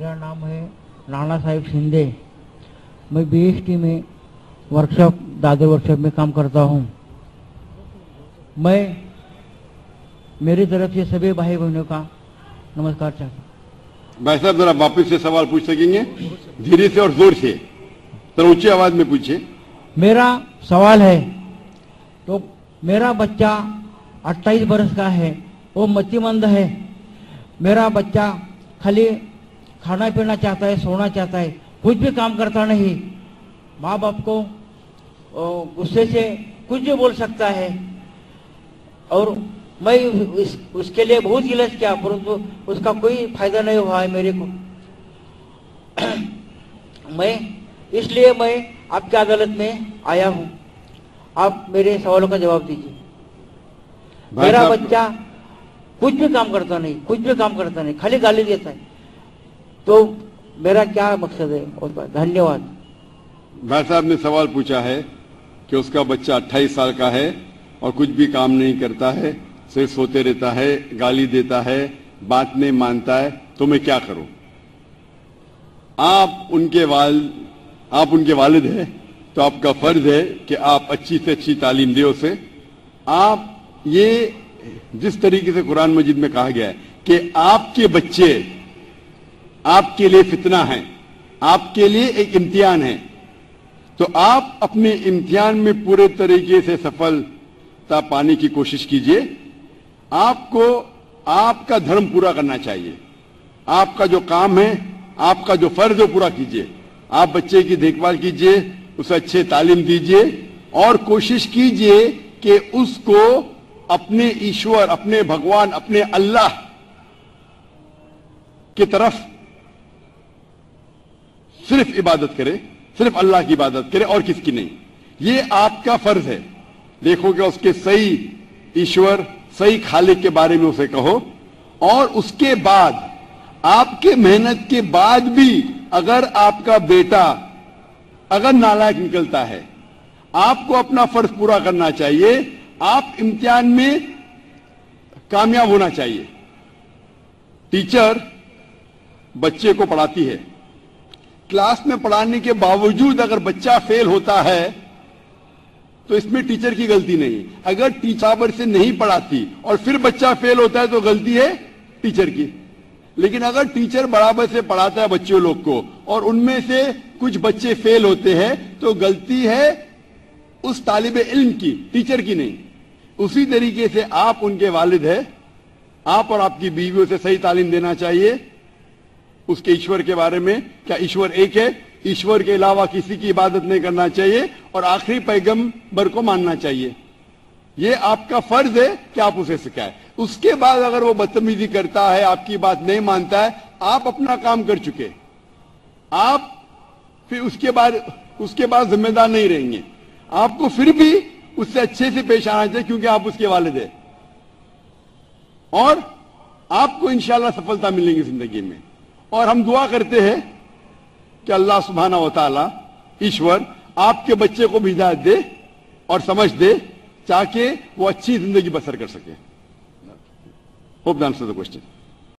मेरा नाम है नाना साहिब शिंदे। मैं बीएसटी में वर्कशॉप दादर वर्कशॉप में काम करता हूँ। मैं मेरी तरफ से सभी भाई बहनों का नमस्कार चाहता हूँ। भाई साहब जरा वापस से सवाल पूछ सकेंगे? धीरे से और जोर से, तो ऊंची आवाज में पूछिए। मेरा सवाल है, तो मेरा बच्चा 28 बरस का है, वो मतिमंद है। मेरा बच्चा खाली खाना पीना चाहता है, सोना चाहता है, कुछ भी काम करता नहीं। माँ बाप को गुस्से से कुछ भी बोल सकता है, और मैं उसके लिए बहुत इलाज किया, परंतु उसका कोई फायदा नहीं हुआ है मेरे को। इसलिए मैं आपकी अदालत में आया हूँ। आप मेरे सवालों का जवाब दीजिए। मेरा बच्चा कुछ भी काम करता नहीं, खाली गाली देता है, तो मेरा क्या मकसद है? धन्यवाद। भाई साहब ने सवाल पूछा है कि उसका बच्चा 28 साल का है और कुछ भी काम नहीं करता है, सिर्फ सोते रहता है, गाली देता है, बात नहीं मानता है, तो मैं क्या करूं? आप उनके वालिद हैं, तो आपका फर्ज है कि आप अच्छी से अच्छी तालीम दें उसे। आप ये जिस तरीके से कुरान मजीद में कहा गया है कि आपके बच्चे आपके लिए फितना है, आपके लिए एक इम्तिहान है, तो आप अपने इम्तिहान में पूरे तरीके से सफलता पाने की कोशिश कीजिए। आपको आपका धर्म पूरा करना चाहिए। आपका जो काम है, आपका जो फर्ज है पूरा कीजिए। आप बच्चे की देखभाल कीजिए, उसे अच्छे तालीम दीजिए और कोशिश कीजिए कि उसको अपने ईश्वर, अपने भगवान, अपने अल्लाह की तरफ सिर्फ इबादत करे, सिर्फ अल्लाह की इबादत करे और किसकी नहीं। ये आपका फर्ज है। देखो कि उसके सही ईश्वर, सही खालिक के बारे में उसे कहो, और उसके बाद आपके मेहनत के बाद भी अगर आपका बेटा अगर नालायक निकलता है, आपको अपना फर्ज पूरा करना चाहिए। आप इम्तिहान में कामयाब होना चाहिए। टीचर बच्चे को पढ़ाती है, क्लास में पढ़ाने के बावजूद अगर बच्चा फेल होता है तो इसमें टीचर की गलती नहीं। अगर टीचर से नहीं पढ़ाती और फिर बच्चा फेल होता है तो गलती है टीचर की। लेकिन अगर टीचर बराबर से पढ़ाता है बच्चों लोग को और उनमें से कुछ बच्चे फेल होते हैं तो गलती है उस तालिबे इल्म की, टीचर की नहीं। उसी तरीके से आप उनके वालिद हैं, आप और आपकी बीवियों से सही तालीम देना चाहिए उसके ईश्वर के बारे में। क्या ईश्वर एक है? ईश्वर के अलावा किसी की इबादत नहीं करना चाहिए और आखिरी पैगंबर को मानना चाहिए। ये आपका फर्ज है कि आप उसे सिखाएं। उसके बाद अगर वो बदतमीजी करता है, आपकी बात नहीं मानता है, आप अपना काम कर चुके, आप फिर उसके बाद जिम्मेदार नहीं रहेंगे। आपको फिर भी उससे अच्छे से पेश आना चाहिए क्योंकि आप उसके वालिद हैं और आपको इंशाअल्लाह सफलता मिलेगी जिंदगी में। और हम दुआ करते हैं कि अल्लाह सुब्हाना व तआला, ईश्वर, आपके बच्चे को भी हिदायत दे और समझ दे ताकि वो अच्छी जिंदगी बसर कर सके। Hope that answers the question.